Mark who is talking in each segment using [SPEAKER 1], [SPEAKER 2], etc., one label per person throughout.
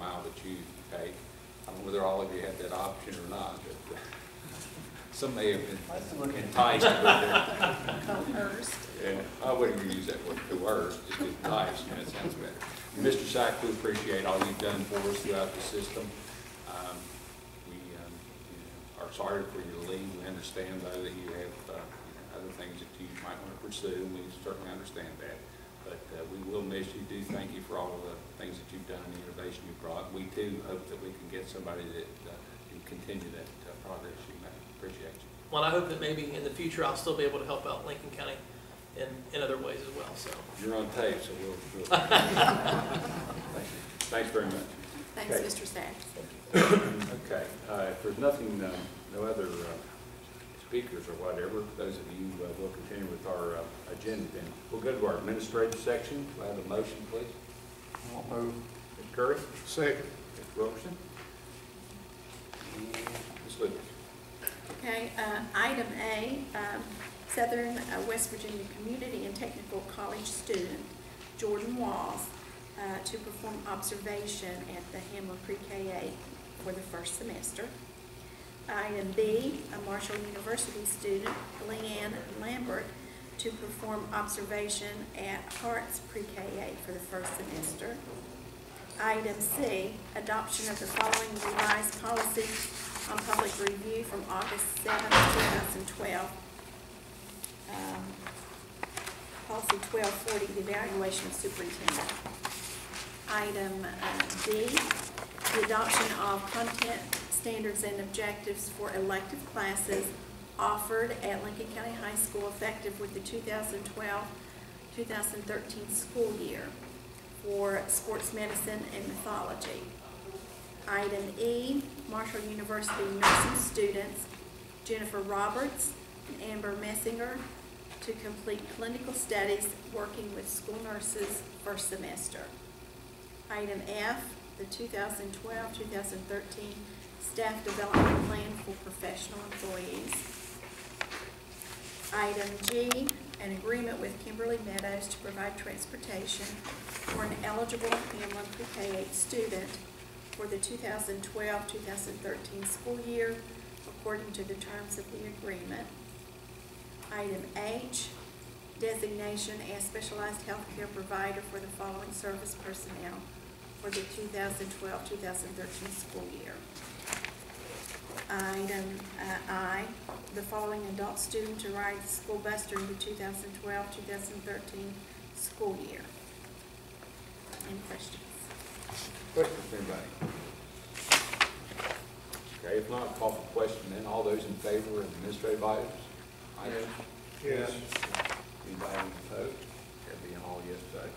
[SPEAKER 1] mile that you take. I don't know whether all of you had that option or not, but some may have been enticed with it.
[SPEAKER 2] Coerced.
[SPEAKER 1] Yeah, I wouldn't use that word coerced, just enticed, and it sounds better. Mr. Sack, we appreciate all you've done for us throughout the system. We are sorry for your leave. We understand, though, that you have other things that you might want to pursue, and we certainly understand that. But we will miss you. Do thank you for all of the things that you've done, the innovation you've brought. We, too, hope that we can get somebody that can continue that progress you make. Appreciate you.
[SPEAKER 3] Well, I hope that maybe in the future I'll still be able to help out Lincoln County in other ways as well. So
[SPEAKER 1] you're on tape, so we'll thank you. Thanks very much.
[SPEAKER 2] Thanks,
[SPEAKER 1] okay.
[SPEAKER 2] Mr. Sachs.
[SPEAKER 1] Okay. If there's nothing, no other speakers or whatever, those of you will continue with our agenda. Then we'll go to our administrative section. Do I have a motion, please?
[SPEAKER 4] I'll move.
[SPEAKER 1] Mr. Curry.
[SPEAKER 4] Second.
[SPEAKER 1] Mr. Robertson. Ms. Lucas.
[SPEAKER 2] Okay, item A, Southern West Virginia Community and Technical College student Jordan Walls to perform observation at the Hamlin Pre-K 8 for the first semester. Item B, a Marshall University student Leanne Lambert to perform observation at Hart's Pre-K 8 for the first semester. Item C, adoption of the following revised policy on public review from August 7, 2012. Policy 1240, the evaluation of superintendent. Item D, the adoption of content standards and objectives for elective classes offered at Lincoln County High School effective with the 2012-2013 school year for sports medicine and mythology. Item E, Marshall University nursing students Jennifer Roberts and Amber Messinger to complete clinical studies working with school nurses first semester. Item F, the 2012-2013 staff development plan for professional employees. Item G, an agreement with Kimberly Meadows to provide transportation for an eligible Hamlin Pre-K 8 student for the 2012-2013 school year according to the terms of the agreement. Item H, designation as specialized healthcare provider for the following service personnel for the 2012-2013 school year. Item I, the following adult student to ride the school bus during the 2012-2013 school year. Any questions?
[SPEAKER 1] Questions from anybody? Okay, if not, call for question then. All those in favor of administrative items?
[SPEAKER 4] Yes.
[SPEAKER 1] Anybody opposed? That'd be an all yes vote.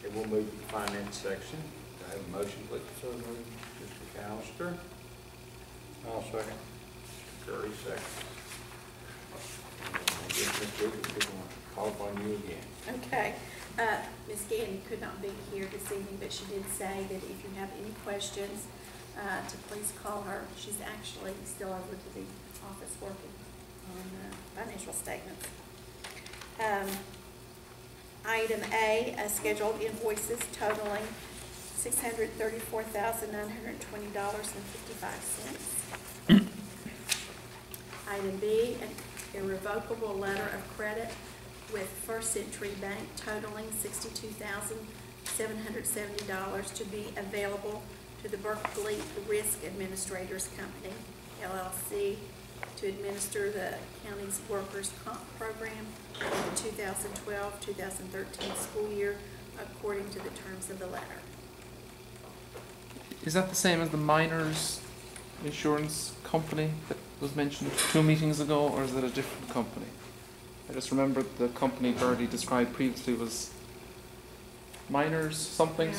[SPEAKER 1] Okay, we'll move to the finance section. Do I have a motion, please? So moved. Mr. Callister.
[SPEAKER 4] I'll second.
[SPEAKER 1] Mr. Curry, second. I guess Ms. Lucas, we're going to call upon you again.
[SPEAKER 2] Okay. Ms. Gandy could not be here this evening, but she did say that if you have any questions, to please call her. She's actually still over to the office working on financial statements. Item A, scheduled invoices totaling $634,920.55. Item B, an irrevocable letter of credit with First Century Bank totaling $62,770 to be available to the Berkeley Risk Administrators Company, LLC, to administer the county's workers' comp program for the 2012-2013 school year according to the terms of the letter.
[SPEAKER 5] Is that the same as the miners insurance company that was mentioned 2 meetings ago, or is it a different company? I just remember the company Birdie described previously was miners something,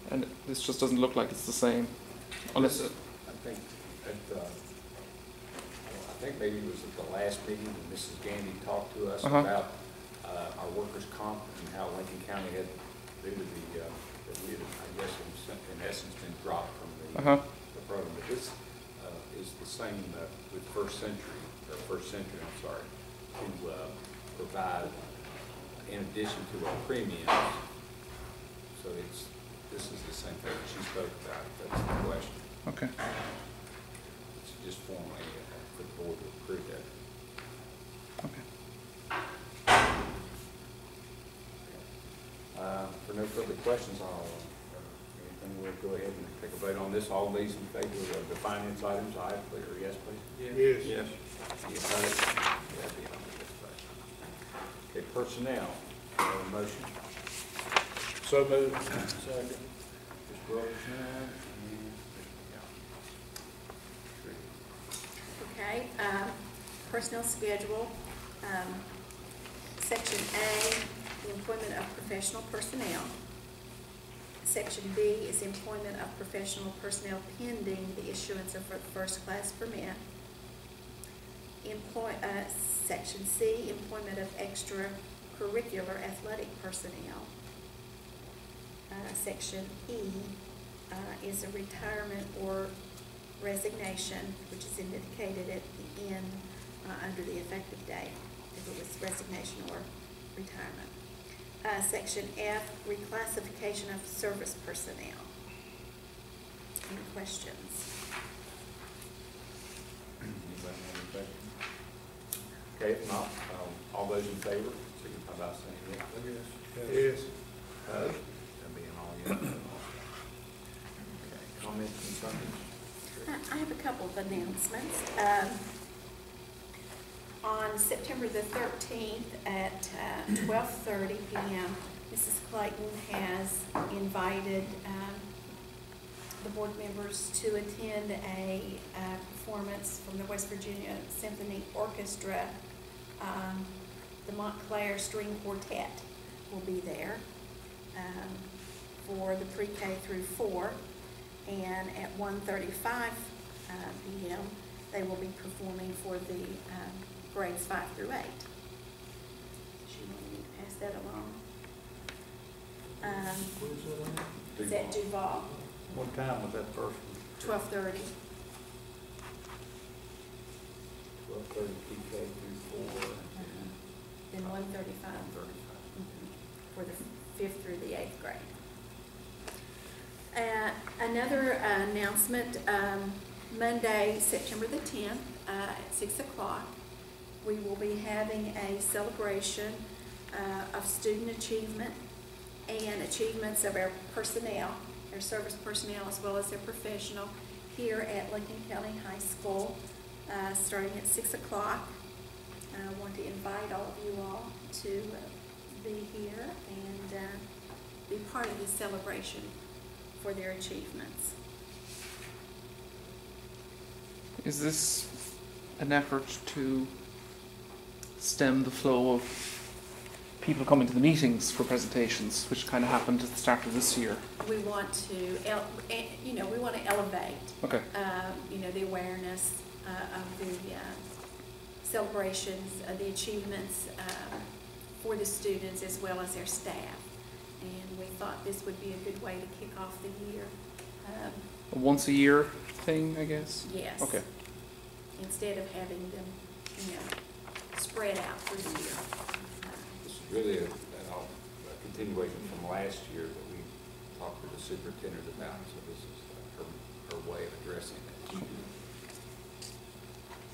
[SPEAKER 5] and this just doesn't look like it's the same. Unless it,
[SPEAKER 1] I think maybe it was at the last meeting when Mrs. Gandy talked to us about our workers' comp and how Lincoln County had, due to the, that we had, I guess, in essence, been dropped from the program. But this is the same with First Century, to provide, in addition to our premiums, so it's this is the same thing that she spoke about, if that's the question.
[SPEAKER 5] Okay.
[SPEAKER 1] It's just formally for the board to approve that.
[SPEAKER 5] Okay.
[SPEAKER 1] For no further questions, anything, we'll go ahead and take a vote on this. All these in favor of the finance items, aye, please, or yes, please?
[SPEAKER 4] Yes. Yes.
[SPEAKER 1] Any opposed? That'd be on this vote. Okay, personnel, motion.
[SPEAKER 4] So moved. Second.
[SPEAKER 1] Mr. Wilkerson and Mr. McCown.
[SPEAKER 2] Okay, personnel schedule, Section A, the employment of professional personnel. Section B is employment of professional personnel pending the issuance of a first-class permit. Section C, employment of extracurricular athletic personnel. Section E is a retirement or resignation, which is indicated at the end under the effective date, if it was resignation or retirement. Section F, reclassification of service personnel. Any questions?
[SPEAKER 1] Anybody have any questions? Okay, if not, all those in favor, signify by saying yes.
[SPEAKER 4] Yes.
[SPEAKER 1] Opposed? That being all yes. Okay, comments and something?
[SPEAKER 2] I have a couple of announcements. On September the 13th at 12:30 p.m., Mrs. Clayton has invited the board members to attend a performance from the West Virginia Symphony Orchestra. The Montclair String Quartet will be there for the pre-K through 4. And at 1:35 p.m., they will be performing for the grades 5 through 8. She wanted me to pass that along. It's at Duval,
[SPEAKER 4] What time was that first one?
[SPEAKER 2] 12:30.
[SPEAKER 1] 12:30 PK through 4.
[SPEAKER 2] Then 1:35 for the 5th through the 8th grade. Another announcement, Monday, September the 10th at 6 o'clock, we will be having a celebration of student achievement and achievements of our personnel, our service personnel as well as their professional, here at Lincoln County High School, starting at 6 o'clock. I want to invite all of you all to be here and be part of this celebration for their achievements.
[SPEAKER 5] Is this an effort to stem the flow of people coming to the meetings for presentations, which kind of happened at the start of this year?
[SPEAKER 2] We want to, we want to elevate,
[SPEAKER 5] Okay.
[SPEAKER 2] the awareness of the celebrations, the achievements for the students as well as their staff. And we thought this would be a good way to kick off the year.
[SPEAKER 5] A once a year thing, I guess?
[SPEAKER 2] Yes.
[SPEAKER 5] Okay.
[SPEAKER 2] Instead of having them, spread out through the year.
[SPEAKER 1] This is really a continuation from last year that we talked to the superintendent about, so this is her way of addressing it.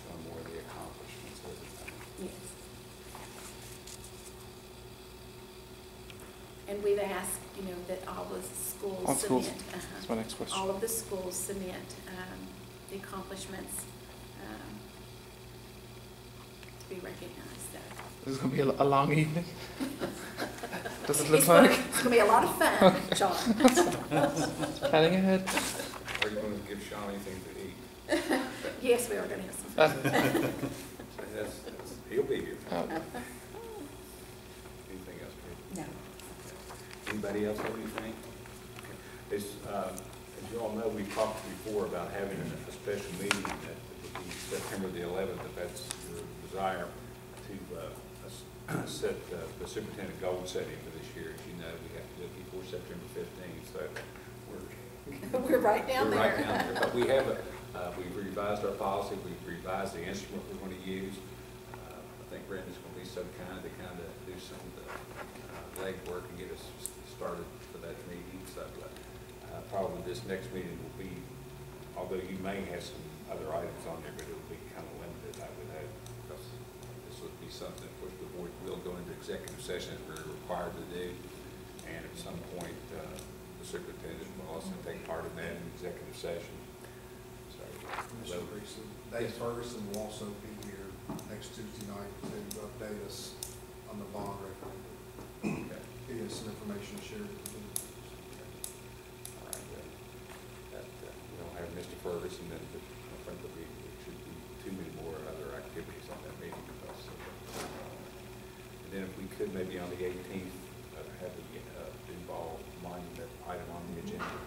[SPEAKER 1] Some more of the accomplishments of it.
[SPEAKER 2] Yes. And we've asked, that all the schools
[SPEAKER 5] All schools.
[SPEAKER 2] submit.
[SPEAKER 5] That's my next question.
[SPEAKER 2] All of the schools submit the accomplishments to be recognized. So.
[SPEAKER 5] This is going to be a long evening. Does it look
[SPEAKER 2] It's
[SPEAKER 5] like?
[SPEAKER 2] It's going to be a lot of fun, John.
[SPEAKER 5] Planning ahead.
[SPEAKER 1] Are you going to give Sean anything to eat?
[SPEAKER 2] Yes, we are going to have some fun.
[SPEAKER 1] He'll be here.
[SPEAKER 5] Oh.
[SPEAKER 1] Anything else, Pete?
[SPEAKER 2] No.
[SPEAKER 1] Anybody else have anything? As you all know, we've talked before about having a special meeting that would be September the 11th, if that's your desire, to set the superintendent goal setting for this year. As you know, we have to do it before September 15th, so
[SPEAKER 2] We're right down
[SPEAKER 1] we're
[SPEAKER 2] there.
[SPEAKER 1] right down there. But we have we've revised our policy, we've revised the instrument we're going to use. I think Brenda's going to be so kind to kind of do some of the legwork and get us started for that meeting. So this next meeting will be, although you may have some other items on there, but it'll be kind of limited, I would hope, because this would be something which the board will go into executive session as we're required to do. And at some point, the superintendent will also take part in that in executive session. So,
[SPEAKER 6] Mr. Reeson, Dave Ferguson will also be here next Tuesday night to update us on the bond record.
[SPEAKER 1] okay.
[SPEAKER 6] He has some information to share with you.
[SPEAKER 1] All right, we'll have Mr. Ferguson, and I think there should be too many more other activities on that meeting with us. And then if we could, maybe on the 18th, have the involved monument item on the agenda.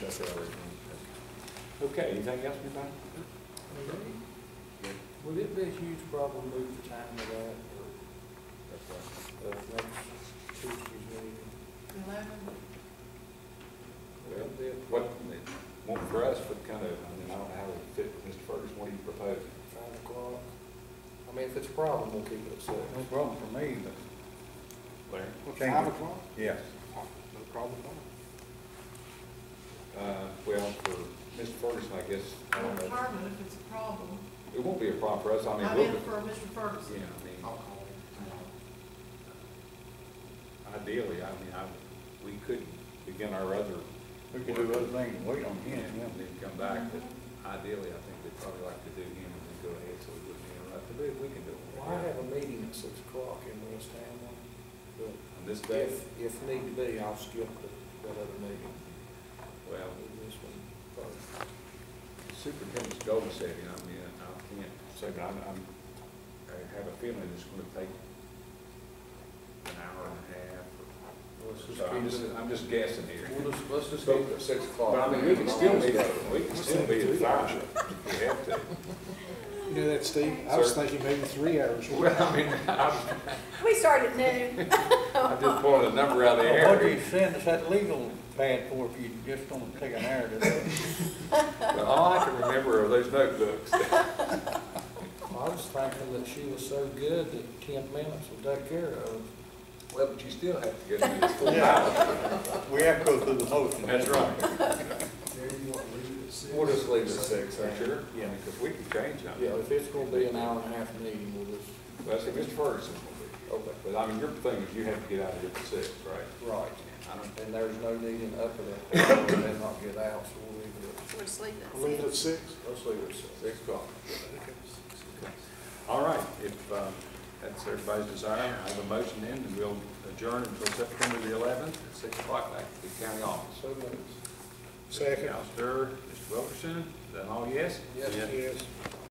[SPEAKER 1] That's already done. Okay, anything else, anybody?
[SPEAKER 4] Would it be a huge problem to move the time of that, or, next Tuesday's meeting?
[SPEAKER 1] Well, what, well, for us, what kind of, I mean, I don't know how it fit, Mr. Ferguson, what do you propose?
[SPEAKER 4] 5 o'clock? I mean, if it's a problem, we'll keep it at 6.
[SPEAKER 7] No problem for me, but.
[SPEAKER 1] Larry?
[SPEAKER 7] 5 o'clock? Yes.
[SPEAKER 4] No problem at all.
[SPEAKER 1] Well, for Mr. Ferguson, I guess, I don't know.
[SPEAKER 8] Determine if it's a problem.
[SPEAKER 1] It won't be a problem for us, I mean,
[SPEAKER 8] I
[SPEAKER 1] we'll,
[SPEAKER 8] meant for Mr. Ferguson.
[SPEAKER 1] yeah, I mean,
[SPEAKER 6] I'll call him.
[SPEAKER 1] ideally, I mean, we could begin our other.
[SPEAKER 7] We could do other things and wait on him,
[SPEAKER 1] And
[SPEAKER 7] yeah.
[SPEAKER 1] then come back, but ideally, I think we'd probably like to do him and then go ahead so we wouldn't interrupt, but we can do it.
[SPEAKER 4] Well, I have a meeting at 6 o'clock in West Hamlin, but
[SPEAKER 1] On this day,
[SPEAKER 4] if need be, I'll skip that other meeting.
[SPEAKER 1] well,
[SPEAKER 4] Do this one first.
[SPEAKER 1] Superintendent's goal setting, I mean, I can't say, but I have a feeling it's gonna take an hour and a half.
[SPEAKER 4] Let's just
[SPEAKER 1] So
[SPEAKER 4] keep it-
[SPEAKER 1] I'm just guessing here.
[SPEAKER 4] Let's just keep it at 6 o'clock.
[SPEAKER 1] But I mean, we can still be at 5 if we have to.
[SPEAKER 4] You know that, Steve? I was
[SPEAKER 1] Sir?
[SPEAKER 4] thinking maybe 3 hours.
[SPEAKER 1] Well, I mean,
[SPEAKER 2] We start at noon.
[SPEAKER 1] I just pulling a number out of the
[SPEAKER 7] Well, what do
[SPEAKER 1] air.
[SPEAKER 7] you send us that legal pad for if you just don't take an hour to do it?
[SPEAKER 1] But all I can remember are those notebooks.
[SPEAKER 4] I was thinking that she was so good that 10 minutes would take care of it.
[SPEAKER 1] Well, but you still have to get me this full hour.
[SPEAKER 7] We have to go through the motion.
[SPEAKER 1] That's right.
[SPEAKER 6] There you want to leave it at 6?
[SPEAKER 1] We'll just leave it at 6,
[SPEAKER 4] Yeah.
[SPEAKER 1] sure. Yeah, because we can change that.
[SPEAKER 4] Yeah, if it's gonna be an hour and a half meeting, we'll just.
[SPEAKER 1] Well, see, Mr. Ferguson will be.
[SPEAKER 4] Okay.
[SPEAKER 1] But I mean, your thing is you have to get out of here at 6, right?
[SPEAKER 4] Right.
[SPEAKER 1] I don't,
[SPEAKER 4] And there's no need in upper that, and then not get out, so we'll leave it
[SPEAKER 2] We'll just leave it at
[SPEAKER 4] Leave it at
[SPEAKER 2] 6.
[SPEAKER 4] 6? Let's leave it at 6.
[SPEAKER 1] 6 o'clock. All right, if that's everybody's desire, I have a motion in, and we'll adjourn until September the 11th at 6 o'clock back at the county office.
[SPEAKER 4] So moved.
[SPEAKER 1] Mr. Alster, Mr. Wilkerson, is that all yes?
[SPEAKER 4] Yes, yes.